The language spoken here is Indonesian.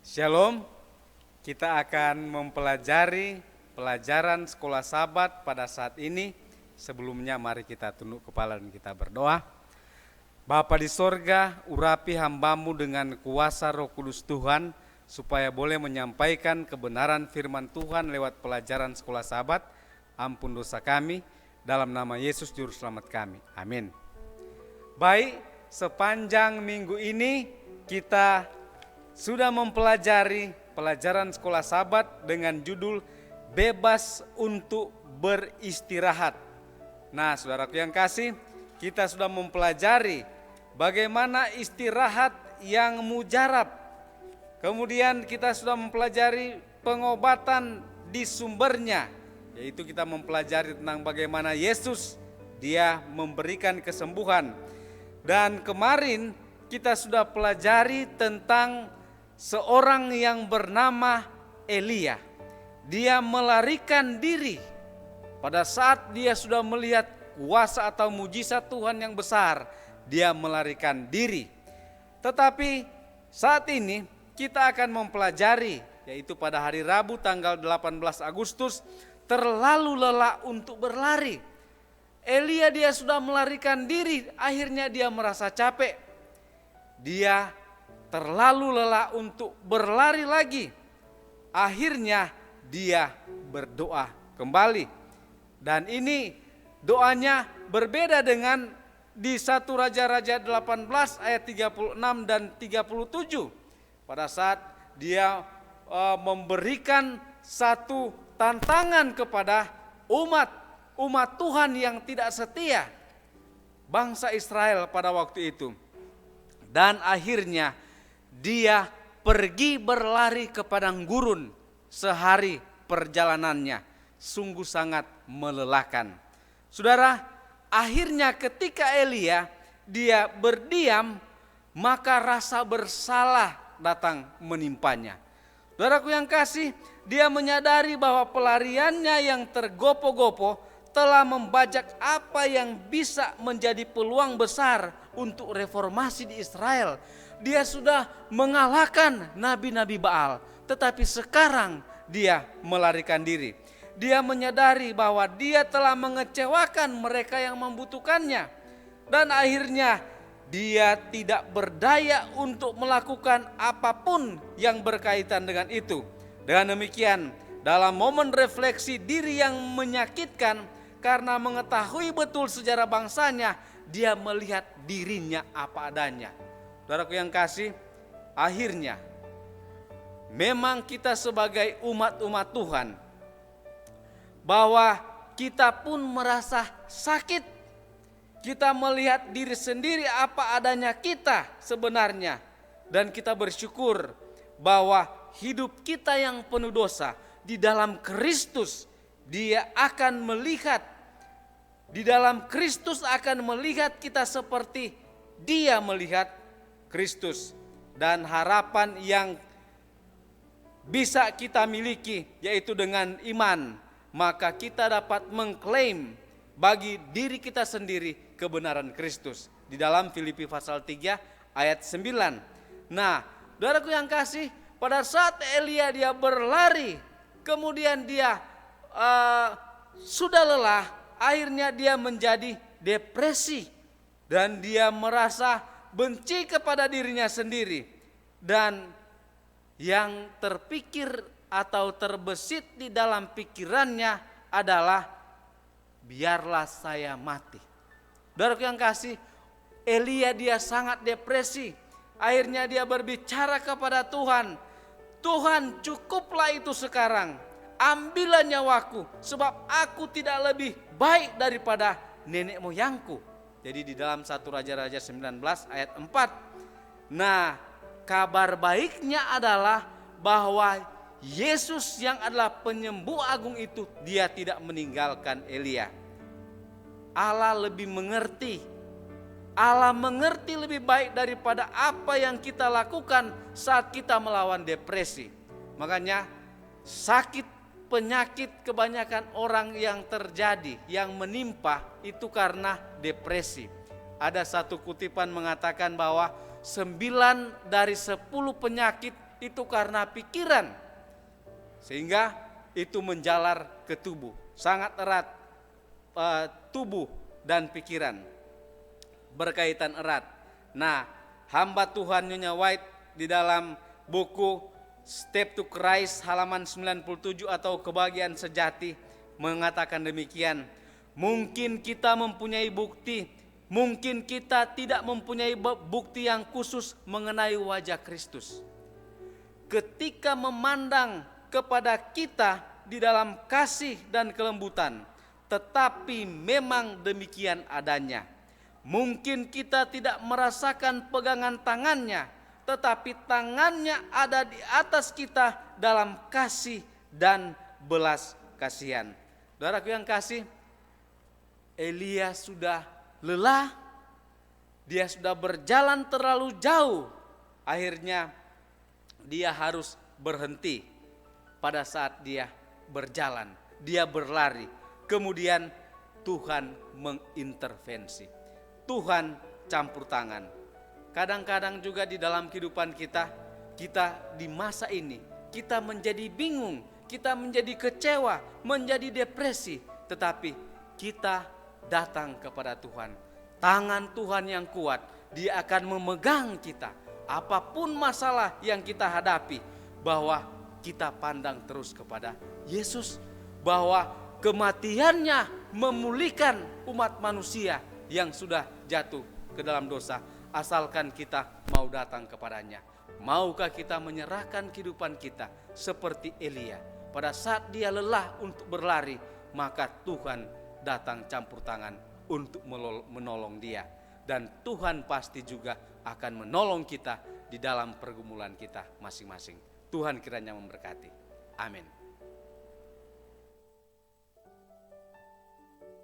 Shalom, kita akan mempelajari pelajaran sekolah Sabat pada saat ini. Sebelumnya mari kita tunduk kepala dan kita berdoa. Bapa di sorga, urapi hambamu dengan kuasa Roh Kudus Tuhan, supaya boleh menyampaikan kebenaran firman Tuhan lewat pelajaran sekolah Sabat. Ampun dosa kami, dalam nama Yesus Juru Selamat kami. Amin. Baik, sepanjang minggu ini kita sudah mempelajari pelajaran sekolah Sabat dengan judul Bebas untuk Beristirahat. Nah, saudaraku yang kasih, kita sudah mempelajari bagaimana istirahat yang mujarab. Kemudian kita sudah mempelajari pengobatan di sumbernya, yaitu kita mempelajari tentang bagaimana Yesus dia memberikan kesembuhan. Dan kemarin kita sudah pelajari tentang seorang yang bernama Elia. Dia melarikan diri pada saat dia sudah melihat kuasa atau mujizat Tuhan yang besar. Dia melarikan diri. Tetapi saat ini kita akan mempelajari, yaitu pada hari Rabu tanggal 18 Agustus, terlalu lelah untuk berlari. Elia dia sudah melarikan diri, akhirnya dia merasa capek. Dia terlalu lelah untuk berlari lagi. Akhirnya dia berdoa kembali. Dan ini doanya berbeda dengan di 1 Raja-Raja 18 ayat 36 dan 37. Pada saat dia memberikan satu tantangan kepada umat Tuhan yang tidak setia, bangsa Israel pada waktu itu. Dan akhirnya dia pergi berlari ke padang gurun sehari perjalanannya, sungguh sangat melelahkan. Saudara, akhirnya ketika Elia dia berdiam, maka rasa bersalah datang menimpanya. Saudaraku yang kasih, dia menyadari bahwa pelariannya yang tergopoh-gopoh telah membajak apa yang bisa menjadi peluang besar untuk reformasi di Israel. Dia sudah mengalahkan nabi-nabi Baal, tetapi sekarang dia melarikan diri. Dia menyadari bahwa dia telah mengecewakan mereka yang membutuhkannya. Dan akhirnya dia tidak berdaya untuk melakukan apapun yang berkaitan dengan itu. Dengan demikian, dalam momen refleksi diri yang menyakitkan, karena mengetahui betul sejarah bangsanya, dia melihat dirinya apa adanya. Saudaraku yang kasih, akhirnya memang kita sebagai umat-umat Tuhan, bahwa kita pun merasa sakit. Kita melihat diri sendiri apa adanya kita sebenarnya. Dan kita bersyukur bahwa hidup kita yang penuh dosa di dalam Kristus, dia akan melihat, di dalam Kristus akan melihat kita seperti dia melihat Kristus. Dan harapan yang bisa kita miliki yaitu dengan iman, maka kita dapat mengklaim bagi diri kita sendiri kebenaran Kristus. Di dalam Filipi pasal 3 ayat 9. Nah, saudaraku yang kasih, pada saat Elia dia berlari, kemudian dia sudah lelah, akhirnya dia menjadi depresi. Dan dia merasa benci kepada dirinya sendiri. Dan yang terpikir atau terbesit di dalam pikirannya adalah, biarlah saya mati. Saudaraku yang kasih, Elia dia sangat depresi. Akhirnya dia berbicara kepada Tuhan. Tuhan, cukuplah itu sekarang. Ambillah nyawaku, sebab aku tidak lebih baik daripada nenek moyangku. Jadi di dalam 1 Raja-Raja 19 ayat 4. Nah, kabar baiknya adalah bahwa Yesus yang adalah penyembuh agung itu, dia tidak meninggalkan Elia. Allah lebih mengerti. Allah mengerti lebih baik daripada apa yang kita lakukan saat kita melawan depresi. Makanya sakit, penyakit kebanyakan orang yang terjadi, yang menimpa itu karena depresi. Ada satu kutipan mengatakan bahwa 9 dari 10 penyakit itu karena pikiran. Sehingga itu menjalar ke tubuh, sangat erat. Tubuh dan pikiran berkaitan erat. Nah, hamba Tuhan Nyonya White di dalam buku Step to Christ halaman 97 atau Kebahagiaan Sejati mengatakan demikian. Mungkin kita mempunyai bukti, mungkin kita tidak mempunyai bukti yang khusus mengenai wajah Kristus. Ketika memandang kepada kita di dalam kasih dan kelembutan, tetapi memang demikian adanya. Mungkin kita tidak merasakan pegangan tangannya, tetapi tangannya ada di atas kita dalam kasih dan belas kasihan. Saudaraku yang kasih, Elia sudah lelah, dia sudah berjalan terlalu jauh. Akhirnya dia harus berhenti pada saat dia berjalan, dia berlari. Kemudian Tuhan mengintervensi, Tuhan campur tangan. Kadang-kadang juga di dalam kehidupan kita di masa ini, kita menjadi bingung, kita menjadi kecewa, menjadi depresi. Tetapi kita datang kepada Tuhan. Tangan Tuhan yang kuat, Dia akan memegang kita. Apapun masalah yang kita hadapi, bahwa kita pandang terus kepada Yesus, bahwa kematiannya memulihkan umat manusia yang sudah jatuh ke dalam dosa, asalkan kita mau datang kepadanya. Maukah kita menyerahkan kehidupan kita seperti Elia? Pada saat dia lelah untuk berlari, maka Tuhan datang campur tangan untuk menolong dia. Dan Tuhan pasti juga akan menolong kita di dalam pergumulan kita masing-masing. Tuhan kiranya memberkati. Amin.